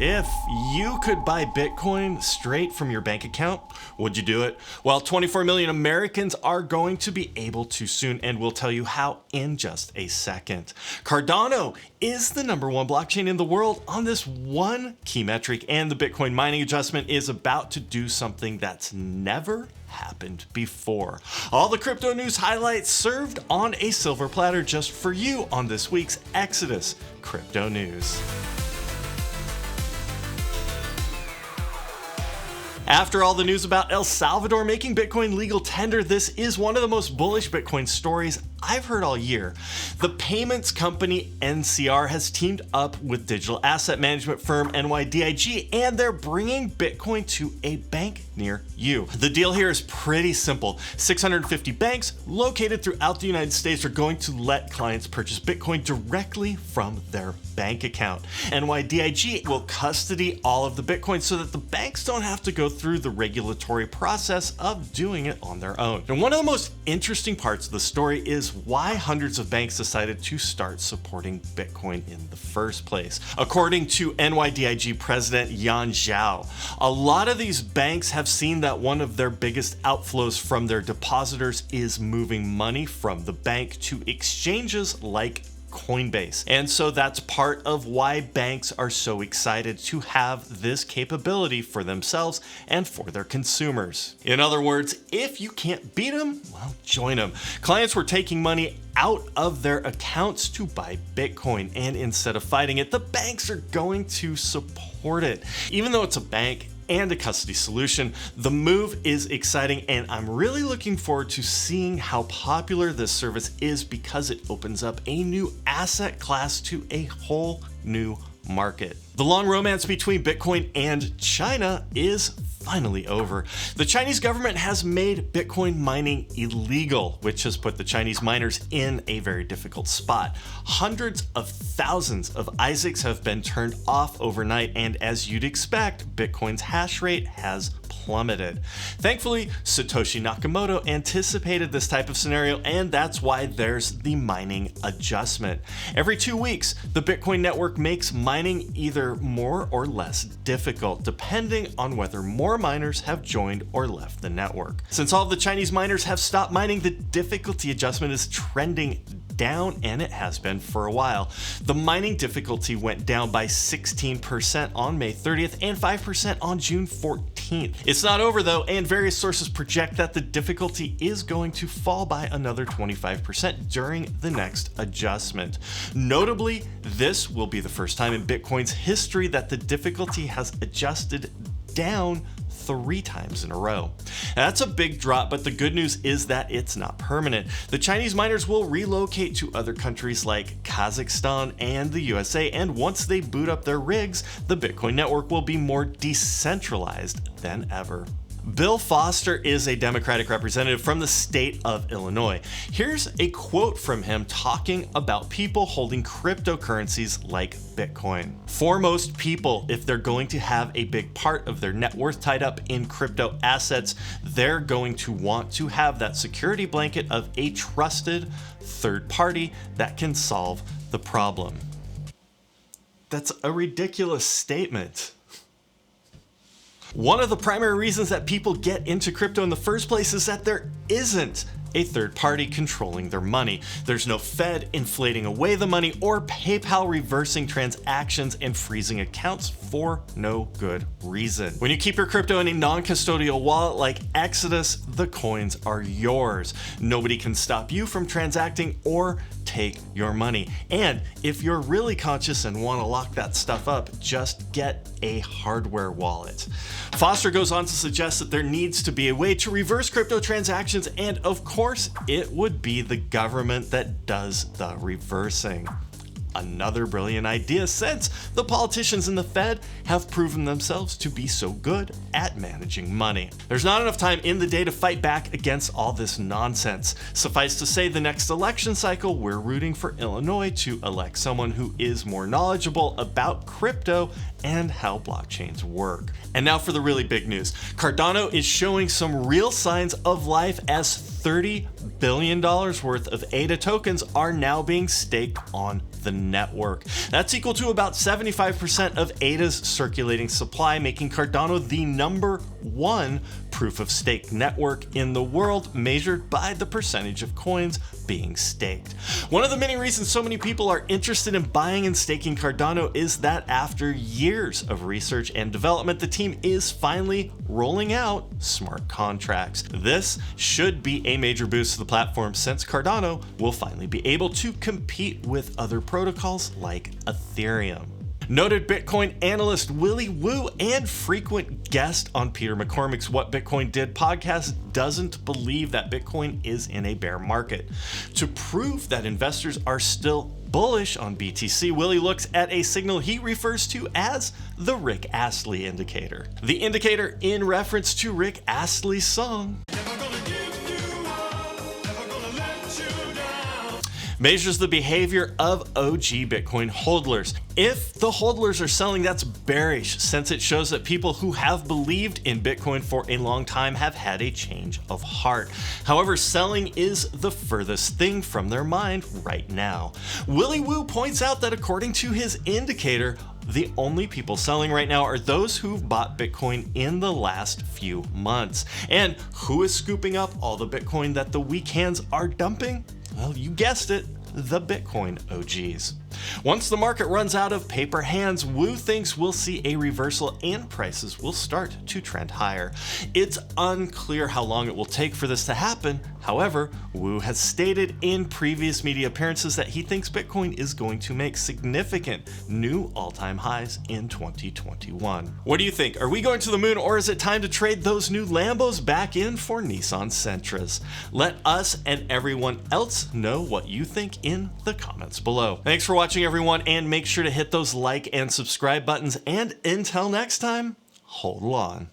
If you could buy Bitcoin straight from your bank account, would you do it? Well, 24 million Americans are going to be able to soon, and we'll tell you how in just a second. Cardano is the #1 blockchain in the world on this one key metric, and the Bitcoin mining adjustment is about to do something that's never happened before. All the crypto news highlights served on a silver platter just for you on this week's Exodus Crypto News. After all the news about El Salvador making Bitcoin legal tender, this is one of the most bullish Bitcoin stories I've heard all year. The payments company NCR has teamed up with digital asset management firm NYDIG, and they're bringing Bitcoin to a bank near you. The deal here is pretty simple. 650 banks located throughout the United States are going to let clients purchase Bitcoin directly from their bank account. NYDIG will custody all of the Bitcoin so that the banks don't have to go through the regulatory process of doing it on their own. And one of the most interesting parts of the story is why hundreds of banks decided to start supporting Bitcoin in the first place. According to NYDIG President Yan Zhao, a lot of these banks have seen that one of their biggest outflows from their depositors is moving money from the bank to exchanges like Coinbase. And so that's part of why banks are so excited to have this capability for themselves and for their consumers. In other words, if you can't beat them, well, join them. Clients were taking money out of their accounts to buy Bitcoin, and instead of fighting it, the banks are going to support it. Even though it's a bank and a custody solution, the move is exciting, and I'm really looking forward to seeing how popular this service is because it opens up a new asset class to a whole new market. The long romance between Bitcoin and China is finally over. The Chinese government has made Bitcoin mining illegal, which has put the Chinese miners in a very difficult spot. Hundreds of thousands of ASICs have been turned off overnight, and as you'd expect, Bitcoin's hash rate has plummeted. Thankfully, Satoshi Nakamoto anticipated this type of scenario, and that's why there's the mining adjustment. Every 2 weeks, the Bitcoin network makes mining either more or less difficult, depending on whether more miners have joined or left the network. Since all of the Chinese miners have stopped mining, the difficulty adjustment is trending down, and it has been for a while. The mining difficulty went down by 16% on May 30th and 5% on June 14th. It's not over though, and various sources project that the difficulty is going to fall by another 25% during the next adjustment. Notably, this will be the first time in Bitcoin's history that the difficulty has adjusted down 3 times in a row. Now, that's a big drop, but the good news is that it's not permanent. The Chinese miners will relocate to other countries like Kazakhstan and the USA, and once they boot up their rigs, the Bitcoin network will be more decentralized than ever. Bill Foster is a Democratic representative from the state of Illinois. Here's a quote from him talking about people holding cryptocurrencies like Bitcoin. For most people, if they're going to have a big part of their net worth tied up in crypto assets, they're going to want to have that security blanket of a trusted third party that can solve the problem. That's a ridiculous statement. One of the primary reasons that people get into crypto in the first place is that there isn't a third party controlling their money. There's no Fed inflating away the money or PayPal reversing transactions and freezing accounts for no good reason. When you keep your crypto in a non-custodial wallet like Exodus, the coins are yours. Nobody can stop you from transacting or take your money. And if you're really conscious and want to lock that stuff up, just get a hardware wallet. Foster goes on to suggest that there needs to be a way to reverse crypto transactions, and of course, it would be the government that does the reversing. Another brilliant idea, since the politicians in the Fed have proven themselves to be so good at managing money. There's not enough time in the day to fight back against all this nonsense. Suffice to say, the next election cycle, we're rooting for Illinois to elect someone who is more knowledgeable about crypto and how blockchains work. And now for the really big news. Cardano is showing some real signs of life as $30 billion worth of ADA tokens are now being staked on the network. That's equal to about 75% of ADA's circulating supply, making Cardano the #1 proof of stake network in the world, measured by the percentage of coins being staked. One of the many reasons so many people are interested in buying and staking Cardano is that after years of research and development, the team is finally rolling out smart contracts. This should be a major boost to the platform, since Cardano will finally be able to compete with other protocols like Ethereum. Noted Bitcoin analyst Willy Woo and frequent guest on Peter McCormick's What Bitcoin Did podcast doesn't believe that Bitcoin is in a bear market. To prove that investors are still bullish on BTC, Willy looks at a signal he refers to as the Rick Astley indicator. The indicator in reference to Rick Astley's song measures the behavior of OG Bitcoin hodlers. If the hodlers are selling, that's bearish, since it shows that people who have believed in Bitcoin for a long time have had a change of heart. However, selling is the furthest thing from their mind right now. Willy Woo points out that according to his indicator, the only people selling right now are those who've bought Bitcoin in the last few months. And who is scooping up all the Bitcoin that the weak hands are dumping? Well, you guessed it, the Bitcoin OGs. Once the market runs out of paper hands, Woo thinks we'll see a reversal and prices will start to trend higher. It's unclear how long it will take for this to happen. However, Woo has stated in previous media appearances that he thinks Bitcoin is going to make significant new all-time highs in 2021. What do you think? Are we going to the moon, or is it time to trade those new Lambos back in for Nissan Sentras? Let us and everyone else know what you think in the comments below. Thanks for watching, everyone, and make sure to hit those like and subscribe buttons, and until next time, hold on.